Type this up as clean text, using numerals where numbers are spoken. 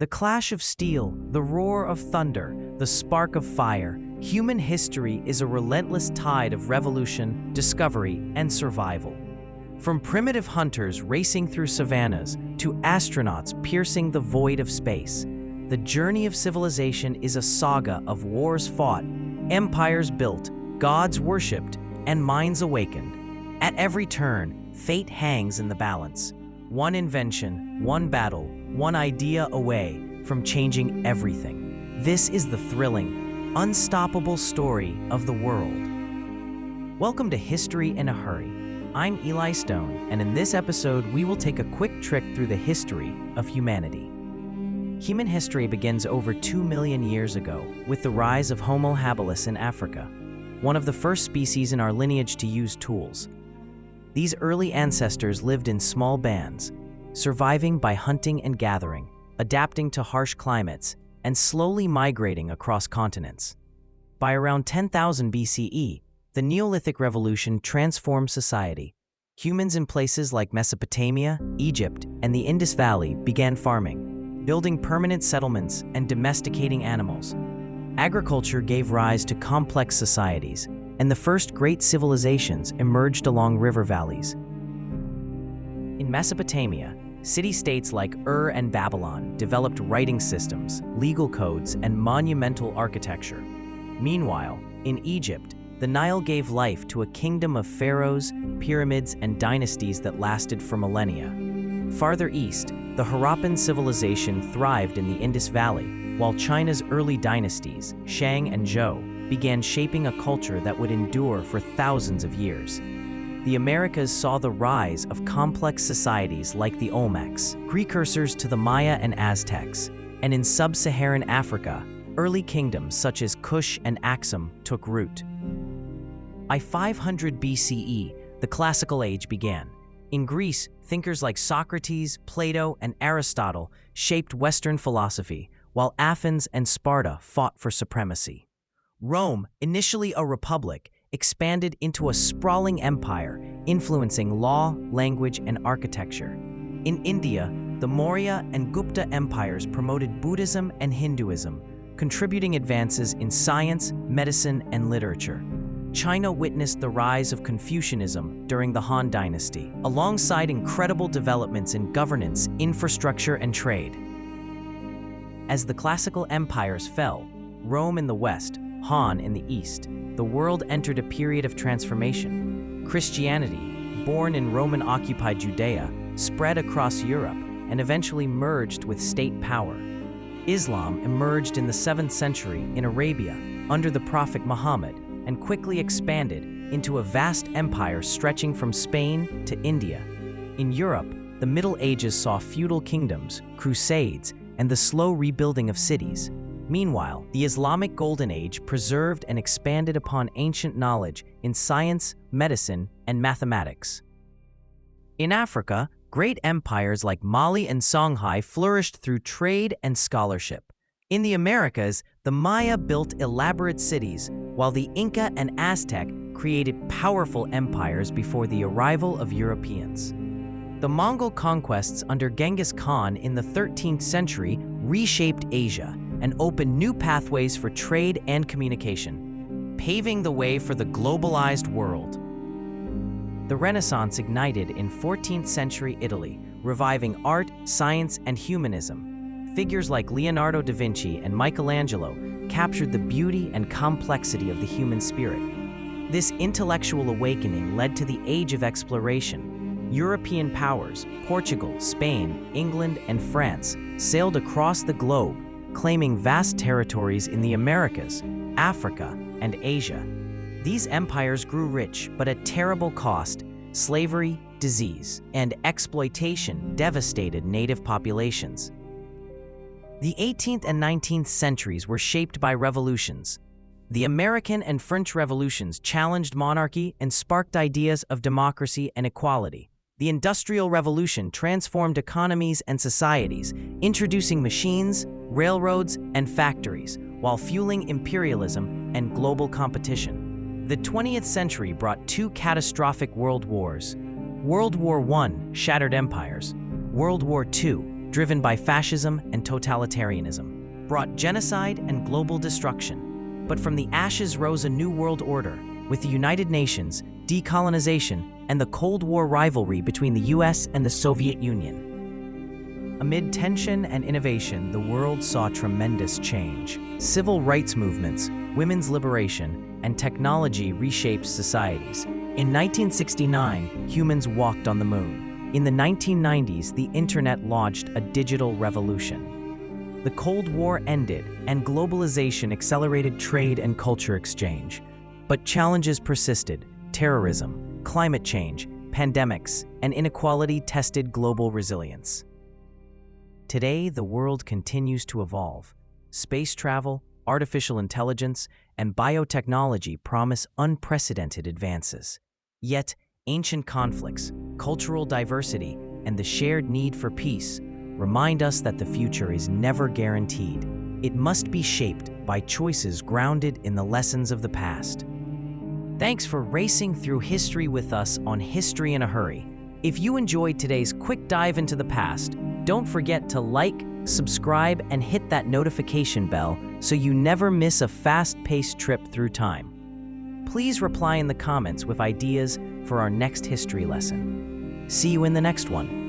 The clash of steel, the roar of thunder, the spark of fire, human history is a relentless tide of revolution, discovery, and survival. From primitive hunters racing through savannas to astronauts piercing the void of space, the journey of civilization is a saga of wars fought, empires built, gods worshipped, and minds awakened. At every turn, fate hangs in the balance. One invention, one battle, one idea away from changing everything. This is the thrilling, unstoppable story of the world. Welcome to History in a Hurry. I'm Eli Stone, and in this episode, we will take a quick trip through the history of humanity. Human history begins over 2 million years ago with the rise of Homo habilis in Africa, one of the first species in our lineage to use tools. These early ancestors lived in small bands, surviving by hunting and gathering, adapting to harsh climates, and slowly migrating across continents. By around 10,000 BCE, the Neolithic Revolution transformed society. Humans in places like Mesopotamia, Egypt, and the Indus Valley began farming, building permanent settlements and domesticating animals. Agriculture gave rise to complex societies, and the first great civilizations emerged along river valleys. In Mesopotamia, city-states like Ur and Babylon developed writing systems, legal codes, and monumental architecture. Meanwhile, in Egypt, the Nile gave life to a kingdom of pharaohs, pyramids, and dynasties that lasted for millennia. Farther east, the Harappan civilization thrived in the Indus Valley, while China's early dynasties, Shang and Zhou, began shaping a culture that would endure for thousands of years. The Americas saw the rise of complex societies like the Olmecs, precursors to the Maya and Aztecs, and in sub-Saharan Africa, early kingdoms such as Kush and Aksum took root. By 500 BCE, the Classical Age began. In Greece, thinkers like Socrates, Plato, and Aristotle shaped Western philosophy, while Athens and Sparta fought for supremacy. Rome, initially a republic, expanded into a sprawling empire, influencing law, language, and architecture. In India, the Maurya and Gupta empires promoted Buddhism and Hinduism, contributing advances in science, medicine, and literature. China witnessed the rise of Confucianism during the Han Dynasty, alongside incredible developments in governance, infrastructure, and trade. As the classical empires fell, Rome in the west, Han in the east, the world entered a period of transformation. Christianity, born in Roman-occupied Judea, spread across Europe and eventually merged with state power. Islam emerged in the 7th century in Arabia under the Prophet Muhammad and quickly expanded into a vast empire stretching from Spain to India. In Europe, the Middle Ages saw feudal kingdoms, crusades, and the slow rebuilding of cities. Meanwhile, the Islamic Golden Age preserved and expanded upon ancient knowledge in science, medicine, and mathematics. In Africa, great empires like Mali and Songhai flourished through trade and scholarship. In the Americas, the Maya built elaborate cities, while the Inca and Aztec created powerful empires before the arrival of Europeans. The Mongol conquests under Genghis Khan in the 13th century reshaped Asia and opened new pathways for trade and communication, paving the way for the globalized world. The Renaissance ignited in 14th century Italy, reviving art, science, and humanism. Figures like Leonardo da Vinci and Michelangelo captured the beauty and complexity of the human spirit. This intellectual awakening led to the Age of Exploration. European powers, Portugal, Spain, England, and France, sailed across the globe, claiming vast territories in the Americas, Africa, and Asia. These empires grew rich, but at terrible cost. Slavery, disease, and exploitation devastated native populations. The 18th and 19th centuries were shaped by revolutions. The American and French revolutions challenged monarchy and sparked ideas of democracy and equality. The Industrial Revolution transformed economies and societies, introducing machines, railroads, and factories, while fueling imperialism and global competition. The 20th century brought two catastrophic world wars. World War I shattered empires. World War II driven by fascism and totalitarianism, brought genocide and global destruction. But from the ashes rose a new world order, with the United Nations, decolonization, and the Cold War rivalry between the US and the Soviet Union. Amid tension and innovation, the world saw tremendous change. Civil rights movements, women's liberation, and technology reshaped societies. In 1969, humans walked on the moon. In the 1990s, the internet launched a digital revolution. The Cold War ended, and globalization accelerated trade and culture exchange. But challenges persisted. Terrorism, climate change, pandemics, and inequality tested global resilience. Today, the world continues to evolve. Space travel, artificial intelligence, and biotechnology promise unprecedented advances. Yet, ancient conflicts, cultural diversity, and the shared need for peace remind us that the future is never guaranteed. It must be shaped by choices grounded in the lessons of the past. Thanks for racing through history with us on History in a Hurry. If you enjoyed today's quick dive into the past, don't forget to like, subscribe, and hit that notification bell so you never miss a fast-paced trip through time. Please reply in the comments with ideas for our next history lesson. See you in the next one.